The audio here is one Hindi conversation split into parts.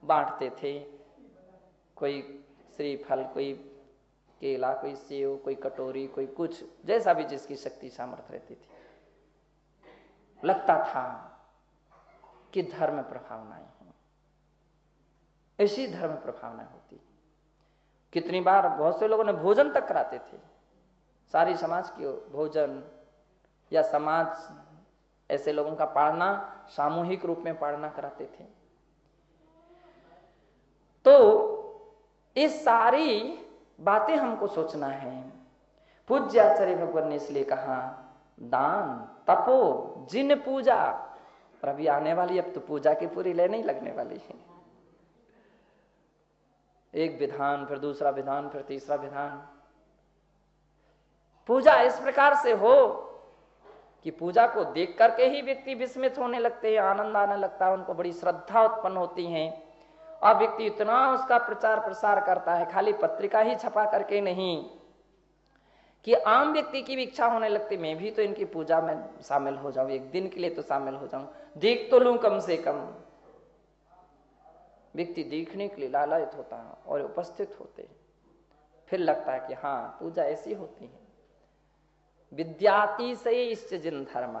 बांटते थे, कोई श्रीफल, कोई केला, कोई सेव, कोई कटोरी, कोई कुछ, जैसा भी जिसकी शक्ति सामर्थ्य रहती थी। लगता था कि धर्म प्रभावनाएं हैं, ऐसी धर्म प्रभावनाएं होती। कितनी बार बहुत से लोगों ने भोजन तक कराते थे, सारी समाज की भोजन, या समाज ऐसे लोगों का पालना, सामूहिक रूप में पालना कराते थे। तो इस सारी बातें हमको सोचना है। पूज्य आचार्य भगवान ने इसलिए कहा दान तपो जिन पूजा। और अभी आने वाली, अब तो पूजा की पूरी ले नहीं लगने वाली है। एक विधान, फिर दूसरा विधान, फिर तीसरा विधान। पूजा इस प्रकार से हो कि पूजा को देख करके ही व्यक्ति विस्मित होने लगते हैं, आनंद आने लगता है, उनको बड़ी श्रद्धा उत्पन्न होती है, और व्यक्ति इतना उसका प्रचार प्रसार करता है, खाली पत्रिका ही छपा करके नहीं, कि आम व्यक्ति की भी इच्छा होने लगती, मैं भी तो इनकी पूजा में शामिल हो जाऊं, एक दिन के लिए तो शामिल हो जाऊं, देख तो लूं कम से कम। व्यक्ति देखने के लिए लालायित होता है और उपस्थित होते, फिर लगता है कि हाँ पूजा ऐसी होती है। विद्यातिशय इष्ट जिन धर्म,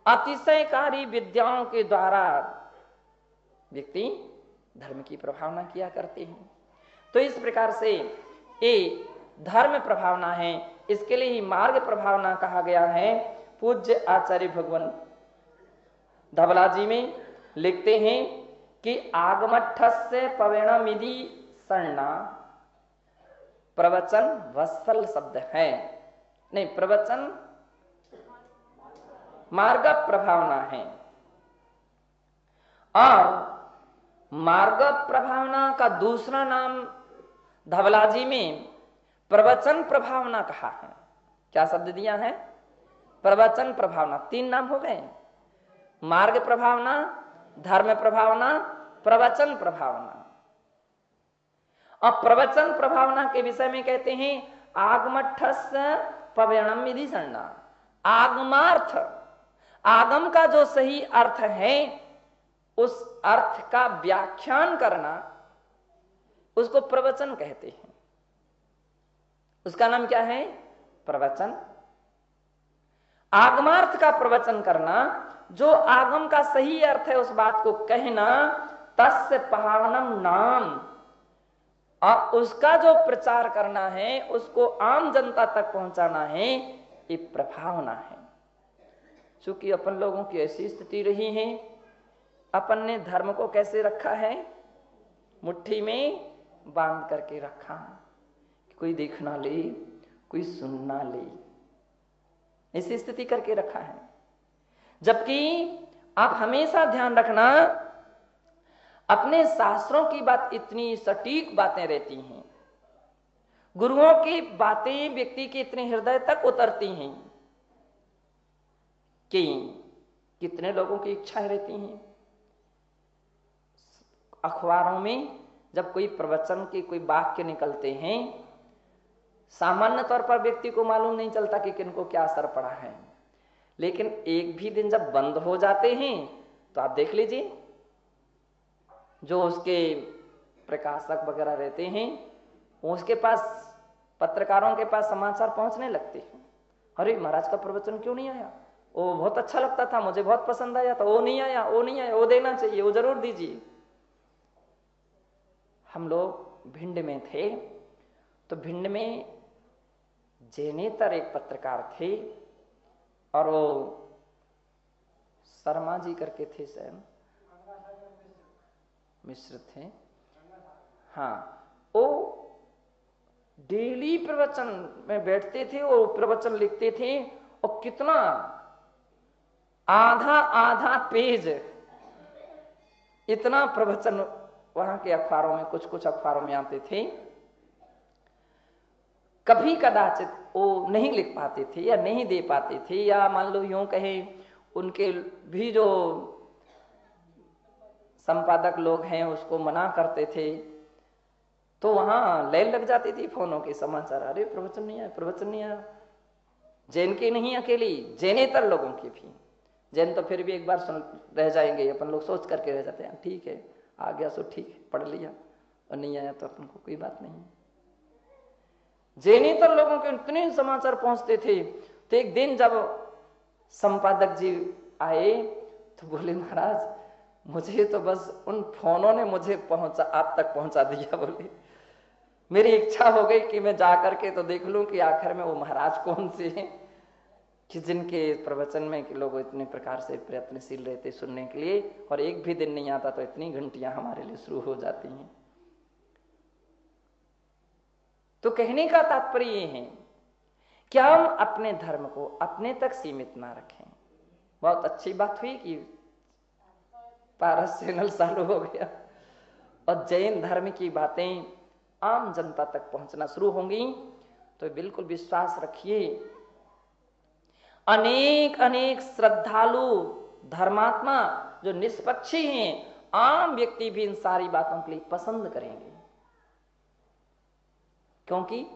अतिशयकारी विद्याओं के द्वारा व्यक्ति धर्म की प्रभावना किया करते हैं। तो इस प्रकार से ये धर्म प्रभावना है, इसके लिए ही मार्ग प्रभावना कहा गया है। पूज्य आचार्य भगवान धवला जी में लिखते हैं कि आगमठस्य पवेणमिधि सन्ना, प्रवचन वत्सल शब्द है, नहीं, प्रवचन मार्ग प्रभावना है। और मार्ग प्रभावना का दूसरा नाम धवला जी में प्रवचन प्रभावना कहा है। क्या शब्द दिया है? प्रवचन प्रभावना। तीन नाम हो गए, मार्ग प्रभावना, धर्म प्रभावना, प्रवचन प्रभावना। और प्रवचन प्रभावना के विषय में कहते हैं आगमठस पवेणम विधि सन्ना। आगमार्थ, आगम का जो सही अर्थ है उस अर्थ का व्याख्यान करना, उसको प्रवचन कहते हैं। उसका नाम क्या है? प्रवचन। आगमार्थ का प्रवचन करना, जो आगम का सही अर्थ है उस बात को कहना, तस्य पावनम नाम, और उसका जो प्रचार करना है, उसको आम जनता तक पहुंचाना है, ये प्रभावना है। चूंकि अपन लोगों की ऐसी स्थिति रही है, अपन ने धर्म को कैसे रखा है? मुट्ठी में बांध करके रखा, कोई देख ना ले, कोई सुन ना ले, ऐसी स्थिति करके रखा है। जबकि आप हमेशा ध्यान रखना, अपने शास्त्रों की बात इतनी सटीक बातें रहती हैं, गुरुओं की बातें व्यक्ति के इतने हृदय तक उतरती हैं कि कितने लोगों की इच्छाएं रहती हैं। अखबारों में जब कोई प्रवचन के कोई वाक्य निकलते हैं, सामान्य तौर पर व्यक्ति को मालूम नहीं चलता कि किनको क्या असर पड़ा है, लेकिन एक भी दिन जब बंद हो जाते हैं तो आप देख लीजिए, जो उसके प्रकाशक वगैरह रहते हैं, उसके पास, पत्रकारों के पास समाचार पहुंचने लगते हैं। अरे महाराज का प्रवचन क्यों नहीं आया? वो बहुत अच्छा लगता था, मुझे बहुत पसंद आया था, वो नहीं आया, वो नहीं आया, वो देना चाहिए, वो जरूर दीजिए। हम लोग भिंड में थे, तो भिंड में जेनेतर एक पत्रकार थे, और वो शर्मा जी करके थे, शायद मिश्र थे, हाँ, वो डेली प्रवचन में बैठते थे और प्रवचन लिखते थे, और कितना आधा आधा पेज इतना प्रवचन वहां के अखबारों में, कुछ कुछ अखबारों में आते थे। कभी कदाचित वो नहीं लिख पाते थे या नहीं दे पाते थे, या मान लो यूं कहें उनके भी जो संपादक लोग हैं उसको मना करते थे, तो वहां लाइन लग जाती थी फोनों के समाचार, अरे प्रवचन नहीं आया, प्रवचन नहीं आया। जैन के नहीं अकेली, जैनेतर लोगों की भी। जैन तो फिर भी एक बार सुन रह जाएंगे, अपन लोग सोच करके रह जाते हैं, ठीक है आ गया सो ठीक है, पढ़ लिया, और नहीं आया तो अपन को कोई बात नहीं। ज्यादातर लोगों के इतने समाचार पहुंचते थे, तो एक दिन जब संपादक जी आए तो बोले महाराज मुझे तो बस उन फोनों ने मुझे आप तक पहुंचा दिया। बोले मेरी इच्छा हो गई कि मैं जाकर के तो देख लूं कि आखिर में वो महाराज कौन से हैं कि जिनके प्रवचन में कि लोग इतने प्रकार से प्रयत्नशील रहते सुनने के लिए, और एक भी दिन नहीं आता तो इतनी घंटियां हमारे लिए शुरू हो जाती हैं। तो कहने का तात्पर्य ये है कि हम अपने धर्म को अपने तक सीमित ना रखें। बहुत अच्छी बात हुई कि पारस चैनल चालू हो गया और जैन धर्म की बातें आम जनता तक पहुंचना शुरू होंगी। तो बिल्कुल विश्वास रखिए, अनेक अनेक श्रद्धालु धर्मात्मा जो निष्पक्षी हैं, आम व्यक्ति भी इन सारी बातों के लिए पसंद करेंगे, क्योंकि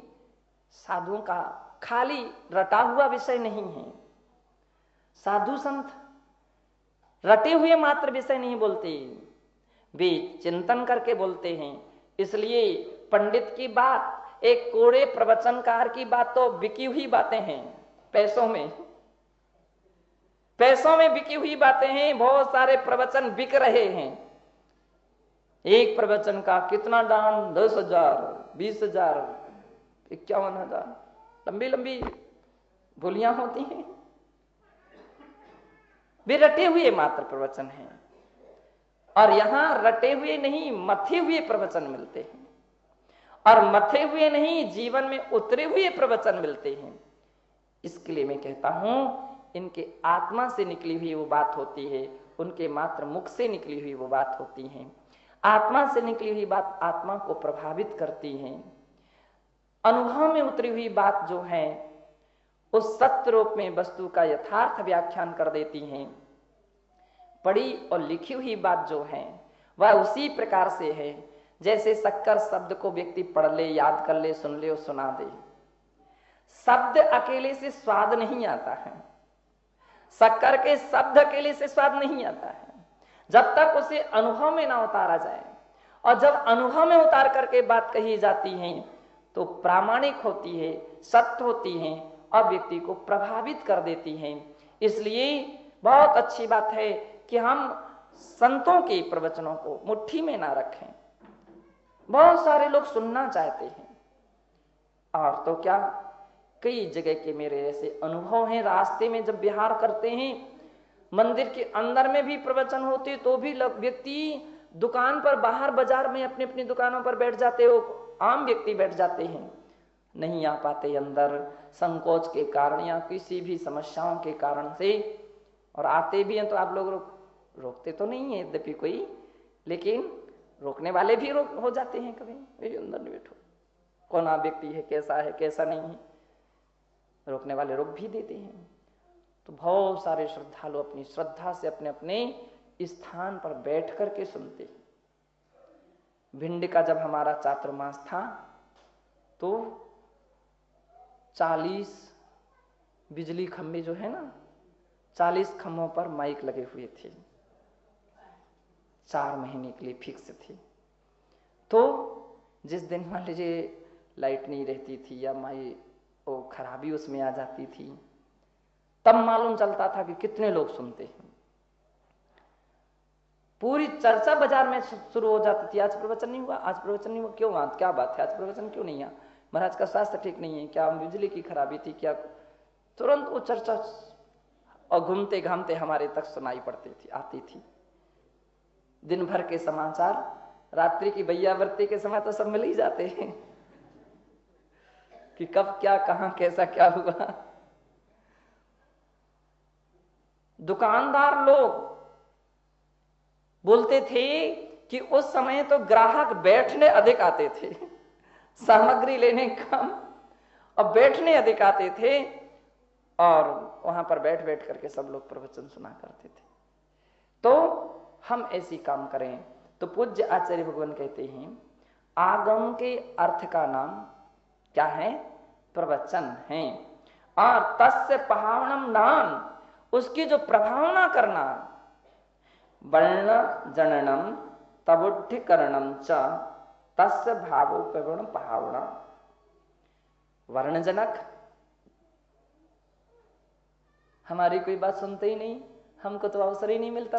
साधुओं का खाली रटा हुआ विषय नहीं है। साधु संत रटे हुए मात्र विषय नहीं बोलते, वे चिंतन करके बोलते हैं। इसलिए पंडित की बात, एक कोड़े प्रवचनकार की बात तो बिकी हुई बातें हैं, पैसों में बिकी हुई बातें हैं। बहुत सारे प्रवचन बिक रहे हैं। एक प्रवचन का कितना दाम, 10,000, 20,000, 51,000, लंबी लंबी बोलियां होती हैं। वे रटे हुए मात्र प्रवचन हैं, और यहां रटे हुए नहीं मथे हुए प्रवचन मिलते हैं, और मथे हुए नहीं जीवन में उतरे हुए प्रवचन मिलते हैं। इसके लिए मैं कहता हूं इनके आत्मा से निकली हुई वो बात होती है, उनके मात्र मुख से निकली हुई वो बात होती है। आत्मा से निकली हुई बात आत्मा को प्रभावित करती है। अनुभव में उतरी हुई बात जो है उस सत्य रूप में वस्तु का यथार्थ व्याख्यान कर देती हैं। पढ़ी और लिखी हुई बात जो है वह उसी प्रकार से है जैसे शक्कर शब्द को व्यक्ति पढ़ ले, याद कर ले, सुन ले और सुना दे। शब्द अकेले से स्वाद नहीं आता है, शक्कर के शब्द अकेले से स्वाद नहीं आता है, जब तक उसे अनुभव में ना उतारा जाए। और जब अनुभव में उतार करके बात कही जाती है तो प्रामाणिक होती है, सत्य होती है और व्यक्ति को प्रभावित कर देती हैं। इसलिए बहुत अच्छी बात है कि हम संतों के प्रवचनों को मुट्ठी में ना रखें। बहुत सारे लोग सुनना चाहते हैं, और तो क्या, कई जगह के मेरे ऐसे अनुभव हैं। रास्ते में जब विहार करते हैं, मंदिर के अंदर में भी प्रवचन होते तो भी व्यक्ति दुकान पर, बाहर बाजार में अपनी अपनी दुकानों पर बैठ जाते हो, आम व्यक्ति बैठ जाते हैं, नहीं आ पाते अंदर संकोच के कारण या किसी भी समस्याओं के कारण से। और आते भी हैं तो आप लोग रोकते तो नहीं है यद्यपि कोई, लेकिन रोकने वाले भी हो जाते हैं कभी, अंदर नहीं बैठो, कौन आप व्यक्ति है, कैसा है कैसा नहीं है, रोकने वाले रोक भी देते हैं। तो बहुत सारे श्रद्धालु अपनी श्रद्धा से अपने अपने स्थान पर बैठ करके सुनते। भिंड का जब हमारा चातुर्मास था तो 40 बिजली खंभे जो है ना, 40 खंभों पर माइक लगे हुए थे, 4 महीने के लिए फिक्स थे। तो जिस दिन मान लीजिए लाइट नहीं रहती थी या वो खराबी उसमें आ जाती थी, तब मालूम चलता था कि कितने लोग सुनते हैं। पूरी चर्चा बाजार में शुरू हो जाती थी, आज प्रवचन नहीं हुआ, आज प्रवचन नहीं हुआ, क्यों, आज क्या बात है, आज प्रवचन क्यों नहीं हुआ, महाराज का स्वास्थ्य ठीक नहीं है क्या, बिजली की खराबी थी क्या। तुरंत वो चर्चा और घूमते घामते हमारे तक सुनाई पड़ती थी, आती थी। दिन भर के समाचार, रात्रि की बैयावर्ती के समय तो सब मिल ही जाते हैं कि कब क्या, कहां, कैसा क्या हुआ। दुकानदार लोग बोलते थे कि उस समय तो ग्राहक बैठने अधिक आते थे, सामग्री लेने कम और बैठने अधिक आते थे, और वहां पर बैठ बैठ करके सब लोग प्रवचन सुना करते थे। तो हम ऐसी काम करें। तो पूज्य आचार्य भगवान कहते हैं आगम के अर्थ का नाम क्या है, प्रवचन है, और तस्य पहावनम नाम, उसकी जो प्रभावना करना, वर्ण जननम तबुद्धीकरणम च तस्य भावोपगुण भावना। वर्णजनक हमारी कोई बात सुनते ही नहीं, हमको तो अवसर ही नहीं मिलता